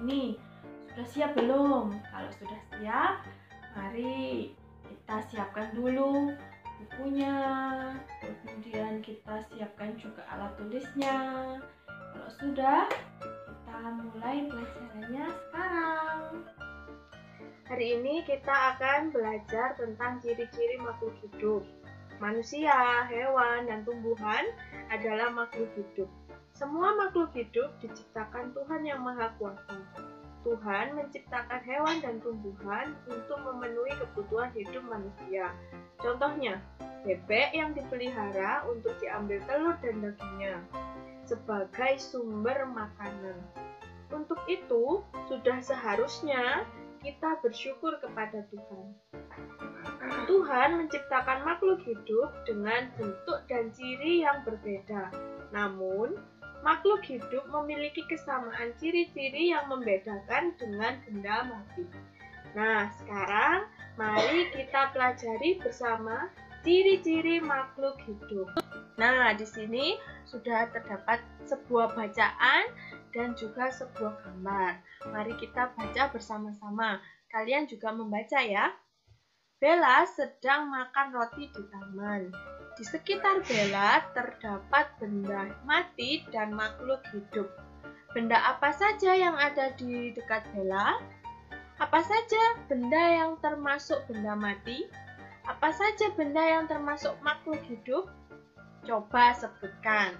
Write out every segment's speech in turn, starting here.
ini. Sudah siap belum? Kalau sudah siap, mari kita siapkan dulu bukunya, kemudian kita siapkan juga alat tulisnya. Kalau sudah, kita mulai pelajarannya sekarang. Hari ini kita akan belajar tentang ciri-ciri makhluk hidup. Manusia, hewan, dan tumbuhan adalah makhluk hidup. Semua makhluk hidup diciptakan Tuhan yang Maha Kuasa. Tuhan menciptakan hewan dan tumbuhan untuk memenuhi kebutuhan hidup manusia. Contohnya, bebek yang dipelihara untuk diambil telur dan dagingnya sebagai sumber makanan. Untuk itu, sudah seharusnya kita bersyukur kepada Tuhan. Tuhan menciptakan makhluk hidup dengan bentuk dan ciri yang berbeda. Namun, makhluk hidup memiliki kesamaan ciri-ciri yang membedakan dengan benda mati. Nah, sekarang mari kita pelajari bersama ciri-ciri makhluk hidup. Nah, di sini sudah terdapat sebuah bacaan dan juga sebuah gambar. Mari kita baca bersama-sama. Kalian juga membaca ya. Bella sedang makan roti di taman. Di sekitar Bella terdapat benda mati dan makhluk hidup. Benda apa saja yang ada di dekat Bella? Apa saja benda yang termasuk benda mati? Apa saja benda yang termasuk makhluk hidup? Coba sebutkan.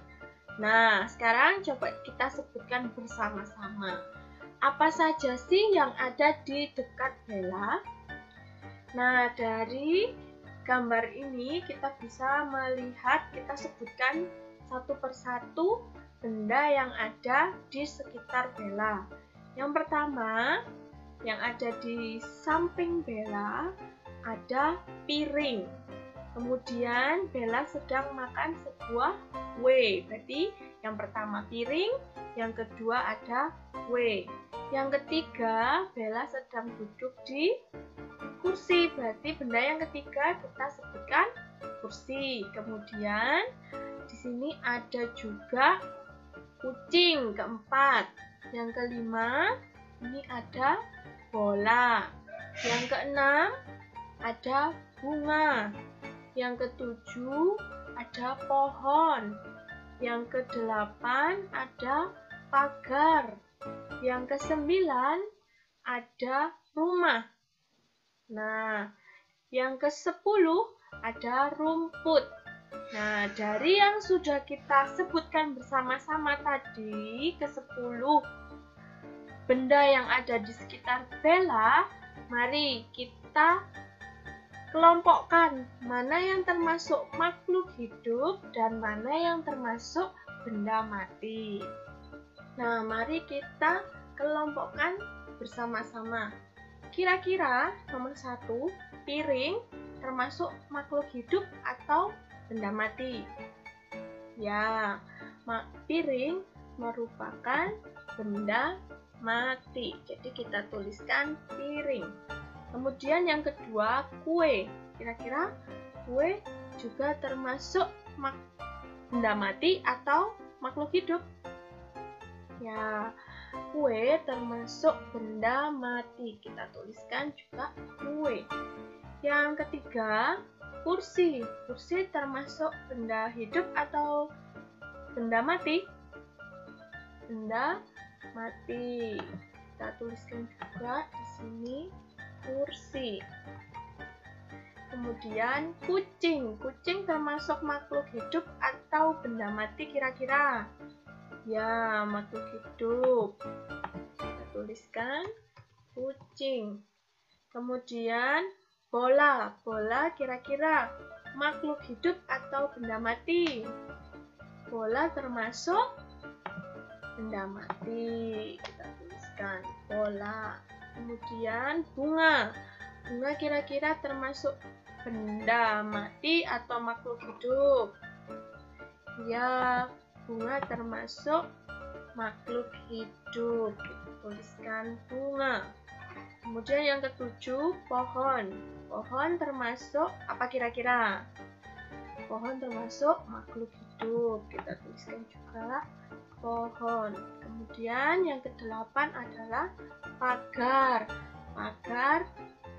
Nah, sekarang coba kita sebutkan bersama-sama. Apa saja sih yang ada di dekat Bella? Nah, dari gambar ini kita bisa melihat, kita sebutkan satu persatu benda yang ada di sekitar Bella. Yang pertama, yang ada di samping Bella ada piring. Kemudian Bella sedang makan sebuah kue. Berarti yang pertama piring, yang kedua ada kue. Yang ketiga, Bella sedang duduk di kursi. Berarti benda yang ketiga kita sebutkan kursi. Kemudian di sini ada juga kucing keempat. Yang kelima, ini ada bola. Yang keenam, ada bunga. Yang ketujuh, ada pohon. Yang kedelapan, ada pagar. Yang kesembilan, ada rumah. Nah, yang ke-10 ada rumput. Nah, dari yang sudah kita sebutkan bersama-sama tadi, ke-10 benda yang ada di sekitar Bella, mari kita kelompokkan mana yang termasuk makhluk hidup dan mana yang termasuk benda mati. Nah, mari kita kelompokkan bersama-sama. Kira-kira nomor 1, piring termasuk makhluk hidup atau benda mati? Ya, piring merupakan benda mati. Jadi kita tuliskan piring. Kemudian yang kedua, kue. Kira-kira kue juga termasuk benda mati atau makhluk hidup? Ya, kue termasuk benda mati. Kita tuliskan juga kue. Yang ketiga, kursi. Kursi termasuk benda hidup atau benda mati? Benda mati. Kita tuliskan juga di sini kursi. Kemudian kucing. Kucing termasuk makhluk hidup atau benda mati kira-kira? Ya, makhluk hidup. Kita tuliskan kucing. Kemudian bola. Bola kira-kira makhluk hidup atau benda mati? Bola termasuk benda mati. Kita tuliskan bola. Kemudian bunga. Bunga kira-kira termasuk benda mati atau makhluk hidup? Ya, bunga termasuk makhluk hidup. Kita tuliskan bunga. Kemudian yang ke-7, pohon. Pohon termasuk apa kira-kira? Pohon termasuk makhluk hidup. hidup. Kita tuliskan juga pohon. Kemudian yang ke-8 adalah pagar. Pagar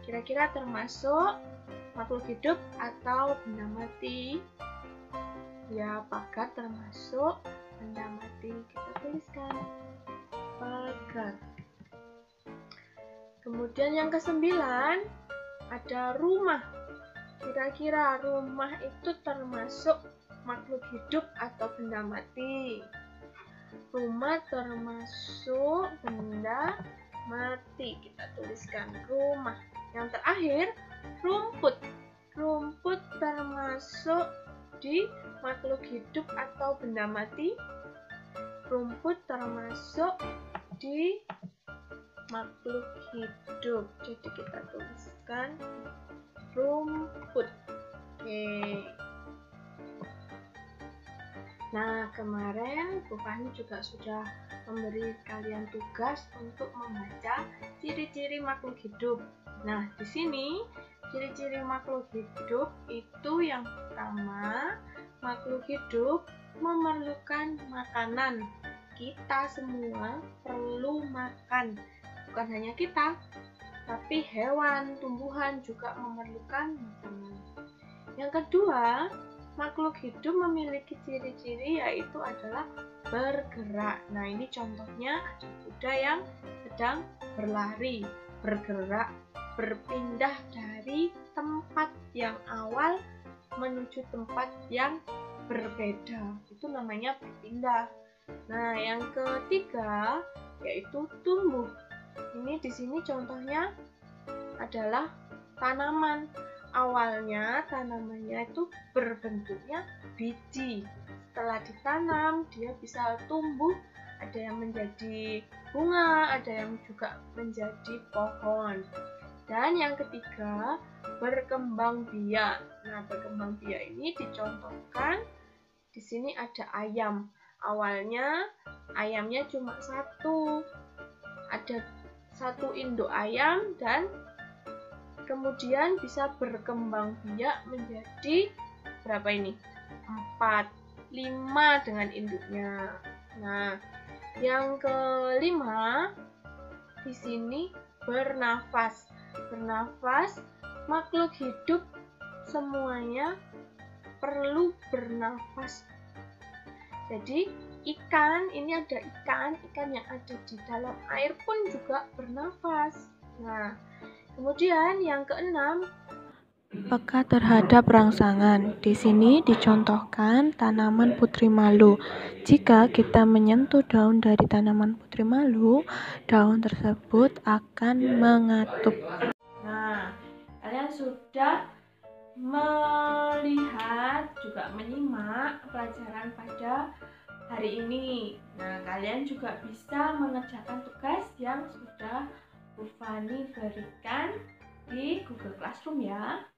kira-kira termasuk makhluk hidup atau benda mati? Ya, pagar termasuk benda mati. Kita tuliskan pagar. Kemudian yang ke-9 ada rumah. Kira-kira rumah itu termasuk makhluk hidup atau benda mati? Rumah termasuk benda mati. Kita tuliskan rumah. Yang terakhir, rumput. Rumput termasuk di makhluk hidup atau benda mati? Rumput termasuk di makhluk hidup. Jadi kita tuliskan rumput. Oke. Nah, kemarin Bu Fani juga sudah memberi kalian tugas untuk membaca ciri-ciri makhluk hidup. Nah, di sini ciri-ciri makhluk hidup itu yang pertama, makhluk hidup memerlukan makanan. Kita semua perlu makan. Bukan hanya kita, tapi hewan, tumbuhan juga memerlukan makanan. Yang kedua, makhluk hidup memiliki ciri-ciri yaitu adalah bergerak. Nah, ini contohnya ada kuda yang sedang berlari, bergerak, berpindah dari tempat yang awal menuju tempat yang berbeda. Itu namanya berpindah. Nah, yang ketiga yaitu tumbuh. Ini di sini contohnya adalah tanaman. Awalnya tanamannya itu berbentuknya biji. Setelah ditanam, dia bisa tumbuh. Ada yang menjadi bunga, ada yang juga menjadi pohon. Dan yang ketiga, berkembang biak. Nah, berkembang biak ini dicontohkan. Di sini ada ayam. Awalnya ayamnya cuma satu. Ada satu induk ayam dan kemudian bisa berkembang biak menjadi berapa ini? 4, 5 dengan induknya. Nah, yang kelima di sini bernafas. Bernafas, makhluk hidup semuanya perlu bernafas. Jadi ikan, ini ada ikan yang ada di dalam air pun juga bernafas. Nah, kemudian yang keenam, Peka terhadap rangsangan. Di sini dicontohkan tanaman putri malu. Jika kita menyentuh daun dari tanaman putri malu, daun tersebut akan mengatup. Nah, kalian sudah melihat juga menyimak pelajaran pada hari ini. Nah, kalian juga bisa mengerjakan tugas yang sudah Bu Fani berikan di Google Classroom ya.